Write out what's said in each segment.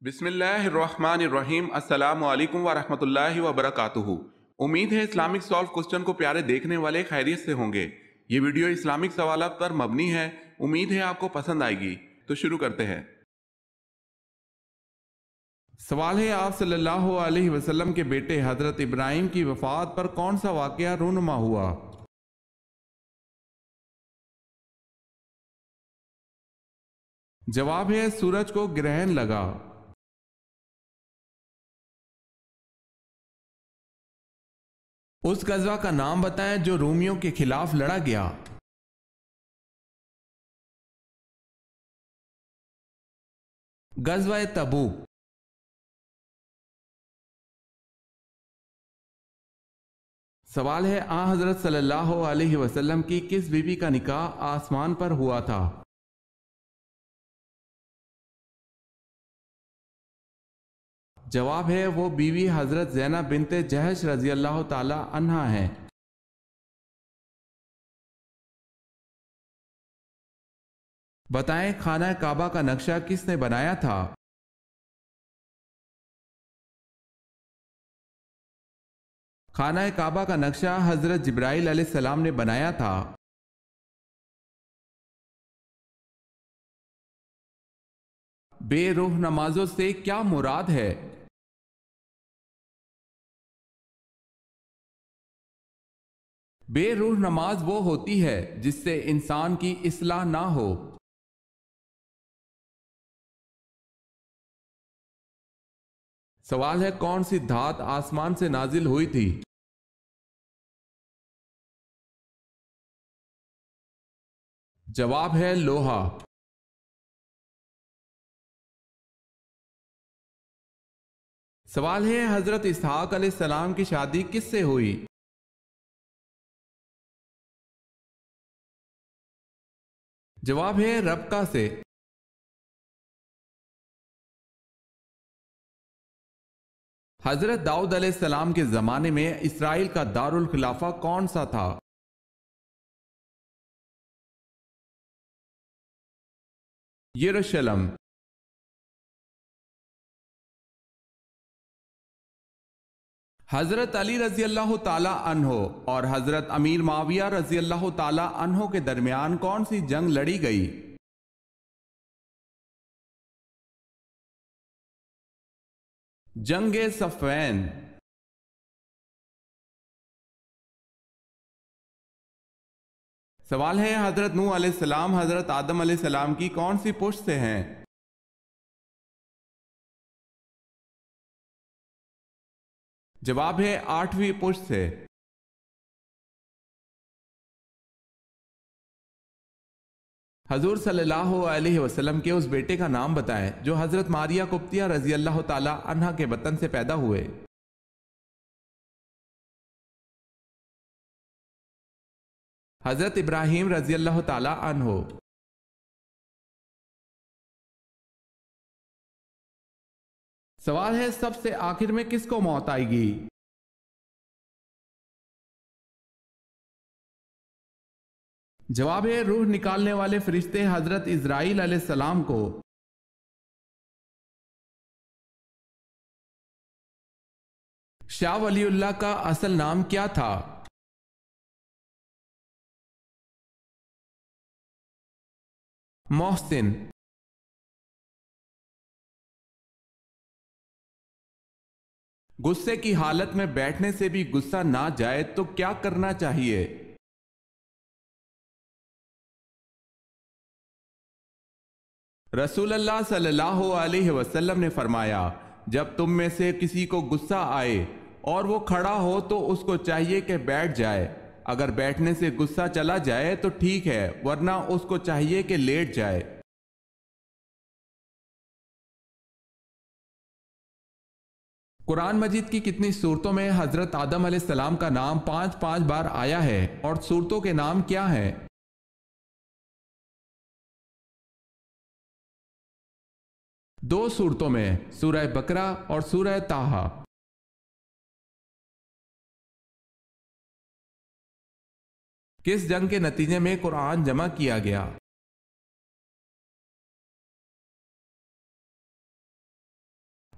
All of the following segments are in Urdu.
بسم اللہ الرحمن الرحیم۔ السلام علیکم ورحمۃ اللہ وبرکاتہ۔ امید ہے اسلامک سالو کوسچن کو پیارے دیکھنے والے خیریت سے ہوں گے۔ یہ ویڈیو اسلامک سوالات پر مبنی ہے، امید ہے آپ کو پسند آئے گی۔ تو شروع کرتے ہیں۔ سوال ہے، آپ صلی اللہ علیہ وسلم کے بیٹے حضرت ابراہیم کی وفات پر کون سا واقعہ رونما ہوا؟ جواب ہے سورج کو گرہن لگا۔ اس غزوہ کا نام بتائیں جو رومیوں کے خلاف لڑا گیا۔ غزوہ تبوک۔ سوال ہے، حضرت صلی اللہ علیہ وسلم کی کس بیوی کا نکاح آسمان پر ہوا تھا؟ جواب ہے وہ بیوی حضرت زینب بنت جہش رضی اللہ تعالی عنہا ہیں۔ بتائیں خانہ کعبہ کا نقشہ کس نے بنایا تھا؟ خانہ کعبہ کا نقشہ حضرت جبرائیل علیہ السلام نے بنایا تھا۔ بے روح نمازوں سے کیا مراد ہے؟ بے روح نماز وہ ہوتی ہے جس سے انسان کی اصلاح نہ ہو۔ سوال ہے، کون سی دھات آسمان سے نازل ہوئی تھی؟ جواب ہے لوہا۔ سوال ہے، حضرت اسحاق علیہ السلام کی شادی کس سے ہوئی؟ جواب ہے ربکہ سے۔ حضرت داؤد علیہ السلام کے زمانے میں اسرائیل کا دارالخلافہ کون سا تھا؟ یروشلم۔ حضرت علی رضی اللہ تعالی عنہ اور حضرت امیر معاویہ رضی اللہ تعالی عنہ کے درمیان کون سی جنگ لڑی گئی؟ جنگ صفین۔ سوال ہے، حضرت نوح علیہ السلام حضرت آدم علیہ السلام کی کون سی پشت سے ہیں؟ جواب ہے 8ویں پشت سے۔ حضور صلی اللہ علیہ وسلم کے اس بیٹے کا نام بتائیں جو حضرت ماریہ قبطیہ رضی اللہ تعالی عنہا کے بطن سے پیدا ہوئے۔ حضرت ابراہیم رضی اللہ تعالی عنہ۔ سوال ہے، سب سے آخر میں کس کو موت آئے گی؟ جواب ہے روح نکالنے والے فرشتے حضرت اسرائیل علیہ السلام کو۔ شاہ ولی اللہ کا اصل نام کیا تھا؟ محسن۔ غصے کی حالت میں بیٹھنے سے بھی غصہ نہ جائے تو کیا کرنا چاہیے؟ رسول اللہ صلی اللہ علیہ وسلم نے فرمایا، جب تم میں سے کسی کو غصہ آئے اور وہ کھڑا ہو تو اس کو چاہیے کہ بیٹھ جائے۔ اگر بیٹھنے سے غصہ چلا جائے تو ٹھیک ہے، ورنہ اس کو چاہیے کہ لیٹ جائے۔ قرآن مجید کی کتنی سورتوں میں حضرت آدم علیہ السلام کا نام 5 بار آیا ہے اور سورتوں کے نام کیا ہیں؟ دو سورتوں میں، سورہ بقرہ اور سورہ طٰہٰ۔ کس جنگ کے نتیجے میں قرآن جمع کیا گیا؟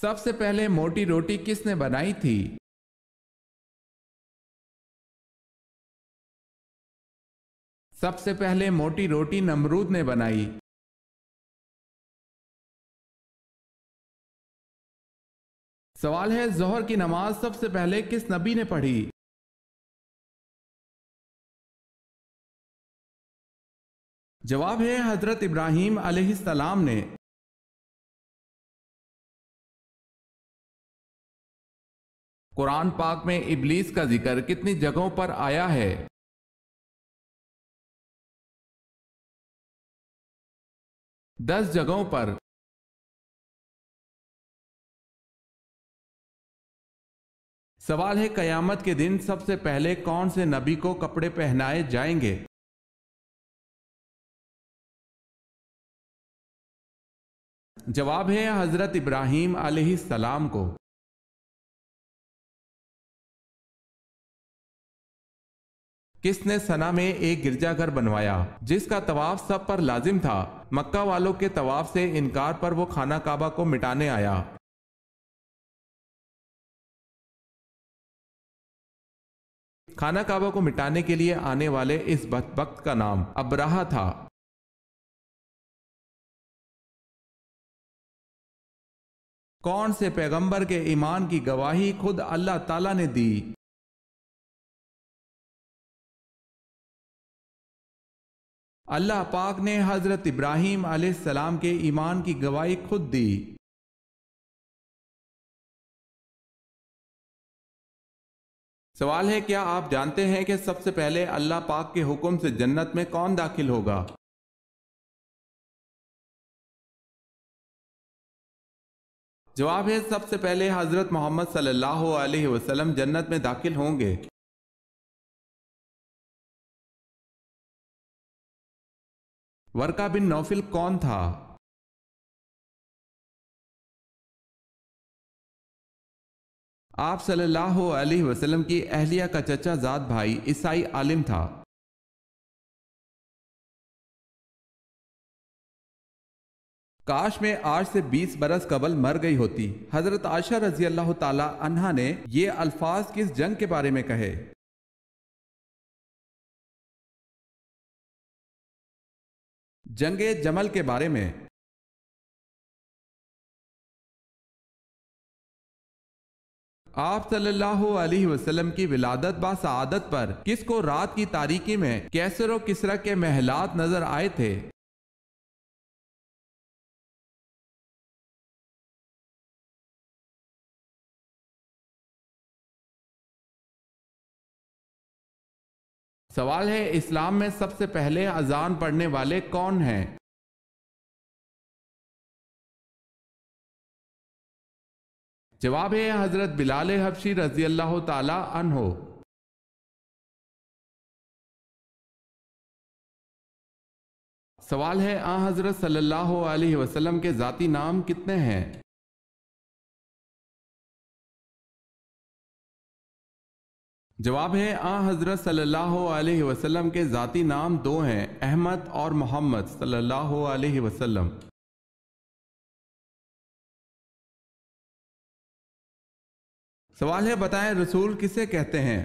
سب سے پہلے موٹی روٹی کس نے بنائی تھی؟ سب سے پہلے موٹی روٹی نمرود نے بنائی۔ سوال ہے ظہر کی نماز سب سے پہلے کس نبی نے پڑھی؟ جواب ہے حضرت ابراہیم علیہ السلام نے۔ قرآن پاک میں ابلیس کا ذکر کتنی جگہوں پر آیا ہے؟ 10 جگہوں پر۔ سوال ہے قیامت کے دن سب سے پہلے کون سے نبی کو کپڑے پہنائے جائیں گے؟ جواب ہے حضرت ابراہیم علیہ السلام کو۔ کس نے سنا میں ایک گرجا گھر بنوایا جس کا طواف سب پر لازم تھا؟ مکہ والوں کے طواف سے انکار پر وہ خانہ کعبہ کو مٹانے آیا۔ خانہ کعبہ کو مٹانے کے لیے آنے والے اس بدبخت کا نام ابرہہ تھا۔ کون سے پیغمبر کے ایمان کی گواہی خود اللہ تعالیٰ نے دی؟ اللہ پاک نے حضرت ابراہیم علیہ السلام کے ایمان کی گواہی خود دی۔ سوال ہے کیا آپ جانتے ہیں کہ سب سے پہلے اللہ پاک کے حکم سے جنت میں کون داخل ہوگا؟ جواب ہے سب سے پہلے حضرت محمد صلی اللہ علیہ وسلم جنت میں داخل ہوں گے۔ ورقہ بن نوفل کون تھا؟ آپ صلی اللہ علیہ وسلم کی اہلیہ کا چچا زاد بھائی عیسائی عالم تھا۔ کاش میں آج سے 20 برس قبل مر گئی ہوتی۔ حضرت عائشہ رضی اللہ تعالی عنہا نے یہ الفاظ کس جنگ کے بارے میں کہے؟ جنگ جمل کے بارے میں۔ آپ صلی اللہ علیہ وسلم کی ولادت با سعادت پر کس کو رات کی تاریکی میں کیسر و کسرا کے محلات نظر آئے تھے؟ سوال ہے اسلام میں سب سے پہلے اذان پڑھنے والے کون ہیں؟ جواب ہے حضرت بلال حبشی رضی اللہ تعالی عنہ۔ سوال ہے آن حضرت صلی اللہ علیہ وسلم کے ذاتی نام کتنے ہیں؟ جواب ہے آن حضرت صلی اللہ علیہ وسلم کے ذاتی نام 2 ہیں، احمد اور محمد صلی اللہ علیہ وسلم۔ سوال ہے بتائیں رسول کسے کہتے ہیں؟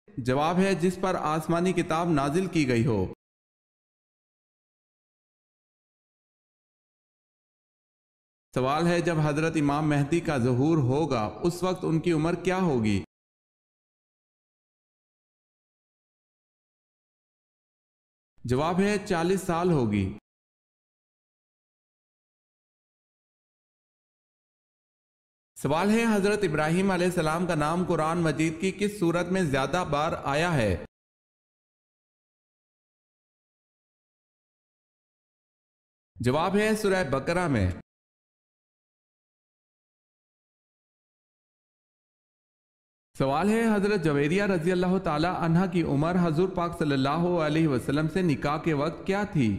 جواب ہے جس پر آسمانی کتاب نازل کی گئی ہو۔ سوال ہے جب حضرت امام مہدی کا ظہور ہوگا اس وقت ان کی عمر کیا ہوگی؟ جواب ہے 40 سال ہوگی۔ سوال ہے حضرت ابراہیم علیہ السلام کا نام قرآن مجید کی کس سورت میں زیادہ بار آیا ہے؟ جواب ہے سورہ بقرہ میں۔ سوال ہے حضرت جویریہ رضی اللہ تعالی عنہ کی عمر حضور پاک صلی اللہ علیہ وسلم سے نکاح کے وقت کیا تھی؟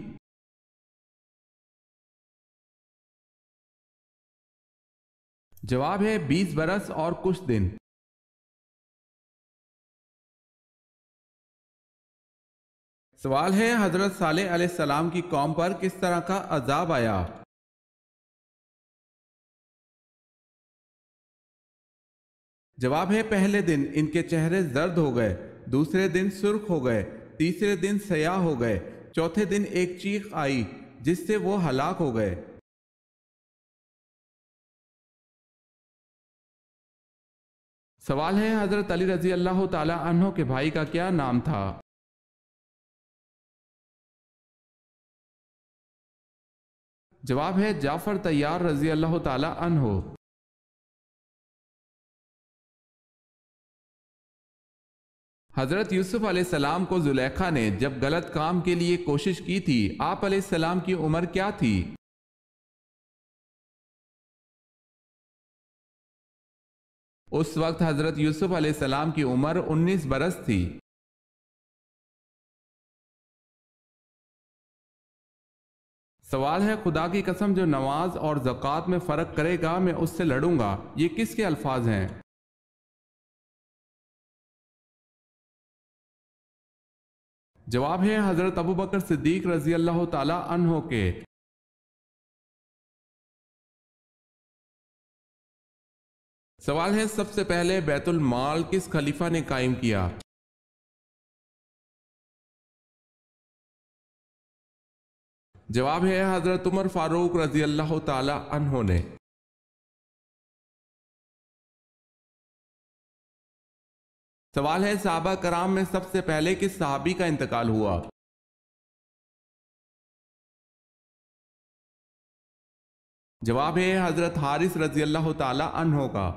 جواب ہے 20 برس اور کچھ دن۔ سوال ہے حضرت صالح علیہ السلام کی قوم پر کس طرح کا عذاب آیا؟ جواب ہے پہلے دن ان کے چہرے زرد ہو گئے، دوسرے دن سرخ ہو گئے، تیسرے دن سیاہ ہو گئے، چوتھے دن ایک چیخ آئی جس سے وہ ہلاک ہو گئے۔ سوال ہے حضرت علی رضی اللہ تعالی عنہ کے بھائی کا کیا نام تھا؟ جواب ہے جعفر طیار رضی اللہ تعالی عنہ۔ حضرت یوسف علیہ السلام کو زلیخا نے جب غلط کام کے لیے کوشش کی تھی، آپ علیہ السلام کی عمر کیا تھی؟ اس وقت حضرت یوسف علیہ السلام کی عمر 19 برس تھی۔ سوال ہے خدا کی قسم جو نماز اور زکوٰۃ میں فرق کرے گا میں اس سے لڑوں گا، یہ کس کے الفاظ ہیں؟ جواب ہے حضرت ابوبکر صدیق رضی اللہ تعالی عنہ کے۔ سوال ہے سب سے پہلے بیت المال کس خلیفہ نے قائم کیا؟ جواب ہے حضرت عمر فاروق رضی اللہ تعالی عنہ نے۔ سوال ہے صحابہ کرام میں سب سے پہلے کس صحابی کا انتقال ہوا؟ جواب ہے حضرت حارث رضی اللہ تعالی عنہ کا۔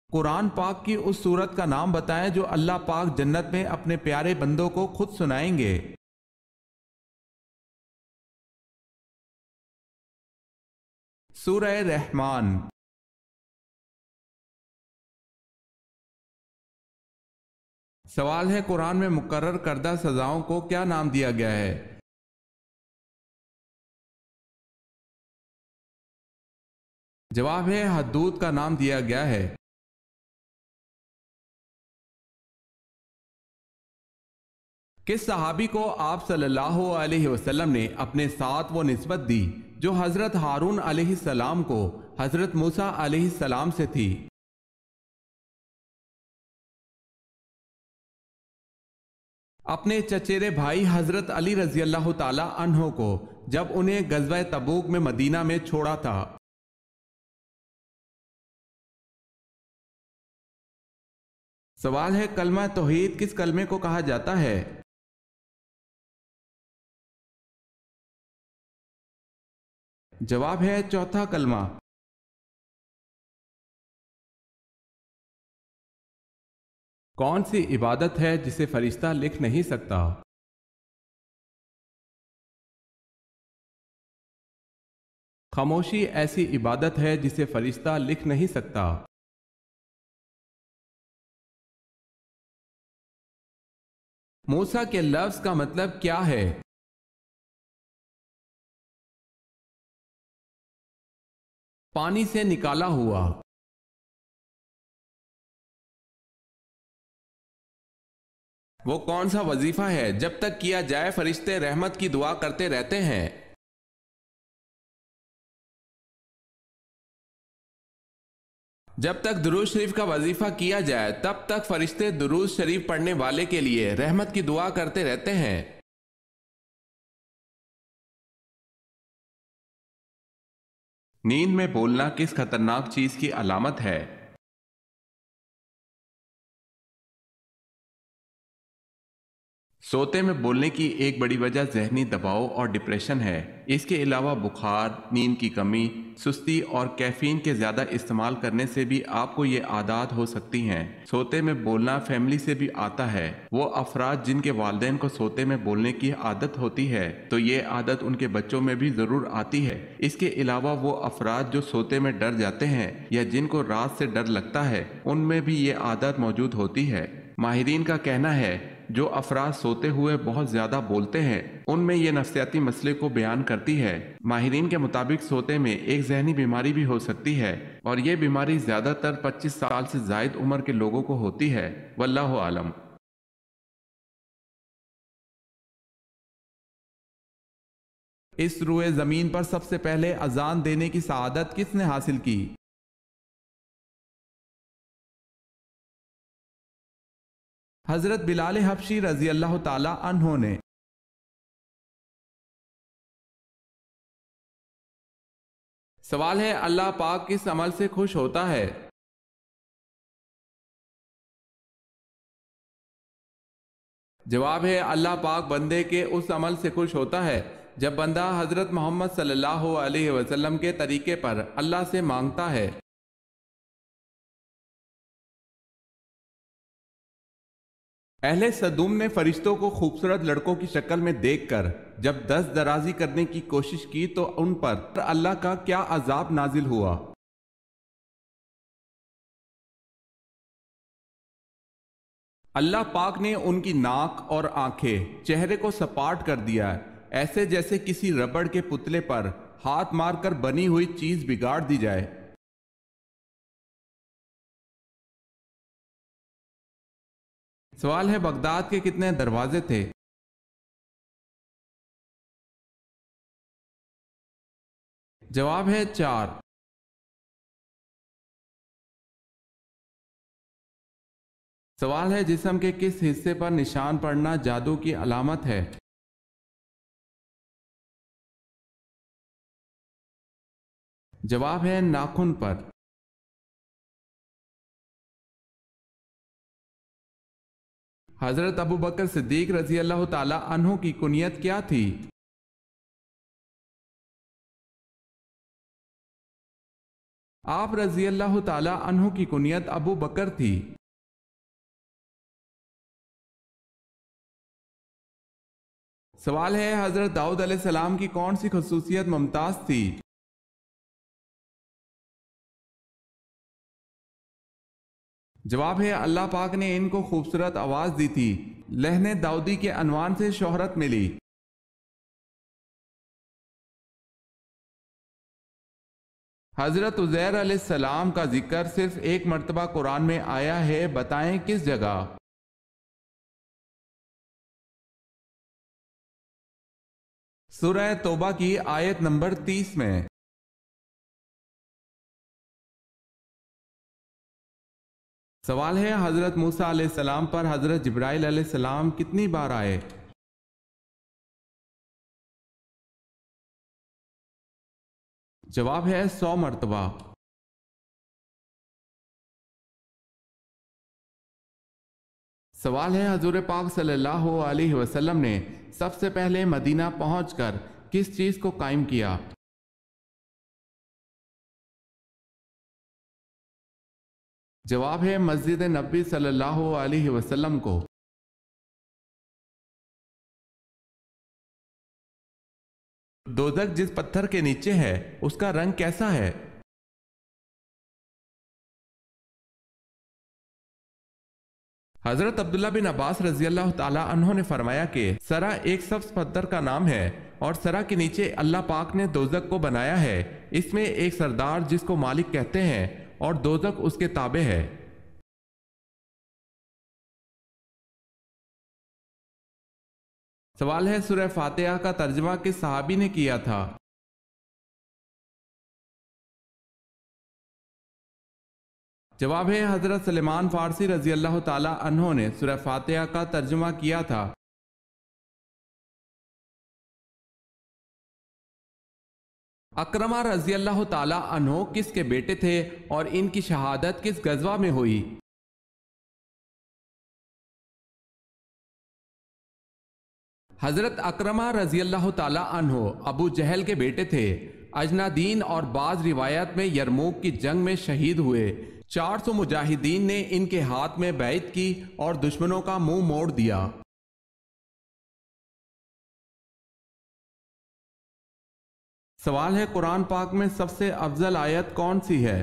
قرآن پاک کی اس سورت کا نام بتائیں جو اللہ پاک جنت میں اپنے پیارے بندوں کو خود سنائیں گے۔ سورہ رحمان۔ سوال ہے قرآن میں مقرر کردہ سزاؤں کو کیا نام دیا گیا ہے؟ جواب ہے حدود کا نام دیا گیا ہے۔ کس صحابی کو آپ صلی اللہ علیہ وسلم نے اپنے ساتھ وہ نسبت دی جو حضرت ہارون علیہ السلام کو حضرت موسیٰ علیہ السلام سے تھی؟ اپنے چچیرے بھائی حضرت علی رضی اللہ تعالی عنہ کو جب انہیں غزوہ تبوک میں مدینہ میں چھوڑا تھا۔ سوال ہے کلمہ توحید کس کلمے کو کہا جاتا ہے؟ جواب ہے چوتھا کلمہ۔ کون سی عبادت ہے جسے فرشتہ لکھ نہیں سکتا؟ خاموشی ایسی عبادت ہے جسے فرشتہ لکھ نہیں سکتا۔ موسیٰ کے لفظ کا مطلب کیا ہے؟ پانی سے نکالا ہوا۔ وہ کون سا وظیفہ ہے جب تک کیا جائے فرشتے رحمت کی دعا کرتے رہتے ہیں؟ جب تک درود شریف کا وظیفہ کیا جائے تب تک فرشتے درود شریف پڑھنے والے کے لیے رحمت کی دعا کرتے رہتے ہیں۔ نیند میں بولنا کس خطرناک چیز کی علامت ہے؟ سوتے میں بولنے کی ایک بڑی وجہ ذہنی دباؤ اور ڈپریشن ہے۔ اس کے علاوہ بخار، نیند کی کمی، سستی اور کیفین کے زیادہ استعمال کرنے سے بھی آپ کو یہ عادات ہو سکتی ہیں۔ سوتے میں بولنا فیملی سے بھی آتا ہے۔ وہ افراد جن کے والدین کو سوتے میں بولنے کی عادت ہوتی ہے تو یہ عادت ان کے بچوں میں بھی ضرور آتی ہے۔ اس کے علاوہ وہ افراد جو سوتے میں ڈر جاتے ہیں یا جن کو رات سے ڈر لگتا ہے ان میں بھی یہ عادت موجود ہوتی ہے۔ ماہرین کا کہنا ہے جو افراد سوتے ہوئے بہت زیادہ بولتے ہیں ان میں یہ نفسیاتی مسئلے کو بیان کرتی ہے۔ ماہرین کے مطابق سوتے میں ایک ذہنی بیماری بھی ہو سکتی ہے اور یہ بیماری زیادہ تر 25 سال سے زائد عمر کے لوگوں کو ہوتی ہے۔ واللہ عالم۔ اس روئے زمین پر سب سے پہلے اذان دینے کی سعادت کس نے حاصل کی؟ حضرت بلال حبشی رضی اللہ تعالی عنہ نے۔ سوال ہے اللہ پاک کس عمل سے خوش ہوتا ہے؟ جواب ہے اللہ پاک بندے کے اس عمل سے خوش ہوتا ہے جب بندہ حضرت محمد صلی اللہ علیہ وسلم کے طریقے پر اللہ سے مانگتا ہے۔ اہل سدوم نے فرشتوں کو خوبصورت لڑکوں کی شکل میں دیکھ کر جب دست درازی کرنے کی کوشش کی تو ان پر اللہ کا کیا عذاب نازل ہوا؟ اللہ پاک نے ان کی ناک اور آنکھیں چہرے کو سپاٹ کر دیا، ایسے جیسے کسی ربڑ کے پتلے پر ہاتھ مار کر بنی ہوئی چیز بگاڑ دی جائے۔ سوال ہے بغداد کے کتنے دروازے تھے؟ جواب ہے 4۔ سوال ہے جسم کے کس حصے پر نشان پڑنا جادو کی علامت ہے؟ جواب ہے ناخن پر۔ حضرت ابو بکر صدیق رضی اللہ تعالی عنہ کی کنیت کیا تھی؟ آپ رضی اللہ تعالی عنہ کی کنیت ابو بکر تھی۔ سوال ہے حضرت داؤد علیہ السلام کی کون سی خصوصیت ممتاز تھی؟ جواب ہے اللہ پاک نے ان کو خوبصورت آواز دی تھی، لحن داؤدی کے عنوان سے شہرت ملی۔ حضرت عزیر علیہ السلام کا ذکر صرف ایک مرتبہ قرآن میں آیا ہے، بتائیں کس جگہ؟ سورہ توبہ کی آیت نمبر 30 میں۔ سوال ہے حضرت موسیٰ علیہ السلام پر حضرت جبرائیل علیہ السلام کتنی بار آئے؟ جواب ہے 100 مرتبہ۔ سوال ہے حضور پاک صلی اللہ علیہ وسلم نے سب سے پہلے مدینہ پہنچ کر کس چیز کو قائم کیا؟ جواب ہے مسجد نبی صلی اللہ علیہ وسلم کو۔ دوزخ جس پتھر کے نیچے ہے اس کا رنگ کیسا ہے؟ حضرت عبداللہ بن عباس رضی اللہ تعالی عنہ نے فرمایا کہ سرا ایک سبز پتھر کا نام ہے اور سرا کے نیچے اللہ پاک نے دوزخ کو بنایا ہے، اس میں ایک سردار جس کو مالک کہتے ہیں اور دوزخ اس کے تابع ہے۔ سوال ہے سورہ فاتحہ کا ترجمہ کس صحابی نے کیا تھا؟ جواب ہے حضرت سلیمان فارسی رضی اللہ تعالی عنہ نے سورہ فاتحہ کا ترجمہ کیا تھا۔ اکرمہ رضی اللہ تعالی عنہ کس کے بیٹے تھے اور ان کی شہادت کس غزوہ میں ہوئی؟ حضرت اکرمہ رضی اللہ تعالی عنہ ابو جہل کے بیٹے تھے، اجنادین اور بعض روایات میں یرموک کی جنگ میں شہید ہوئے۔ 400 مجاہدین نے ان کے ہاتھ میں بیعت کی اور دشمنوں کا منہ موڑ دیا۔ سوال ہے قرآن پاک میں سب سے افضل آیت کون سی ہے؟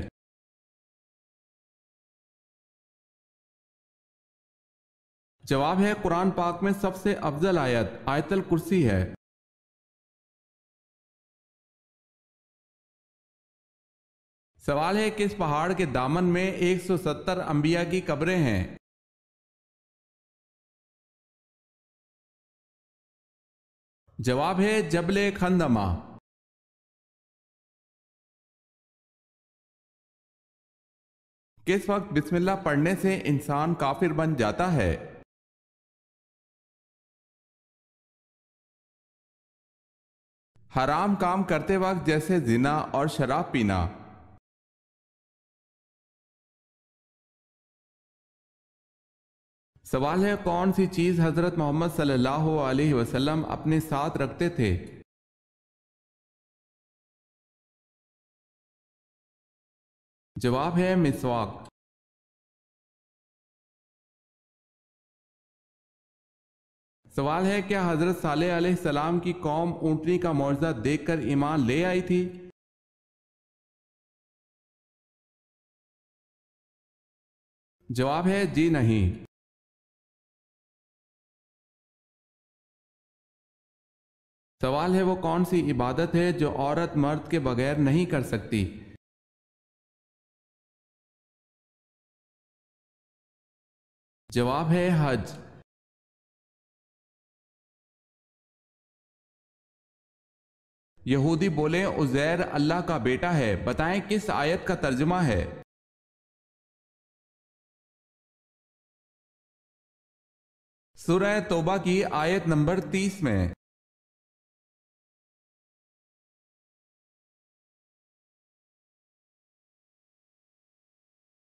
جواب ہے قرآن پاک میں سب سے افضل آیت آیت الکرسی ہے۔ سوال ہے کس پہاڑ کے دامن میں 170 انبیاء کی قبریں ہیں؟ جواب ہے جبل خندمہ۔ کس وقت بسم اللہ پڑھنے سے انسان کافر بن جاتا ہے؟ حرام کام کرتے وقت جیسے زنا اور شراب پینا۔ سوال ہے کون سی چیز حضرت محمد صلی اللہ علیہ وسلم اپنے ساتھ رکھتے تھے؟ جواب ہے مسواک۔ سوال ہے کیا حضرت صالح علیہ السلام کی قوم اونٹنی کا معجزہ دیکھ کر ایمان لے آئی تھی؟ جواب ہے جی نہیں۔ سوال ہے وہ کون سی عبادت ہے جو عورت مرد کے بغیر نہیں کر سکتی؟ جواب ہے حج۔ یہودی بولے عزیر اللہ کا بیٹا ہے، بتائیں کس آیت کا ترجمہ ہے؟ سورہ توبہ کی آیت نمبر 30 میں۔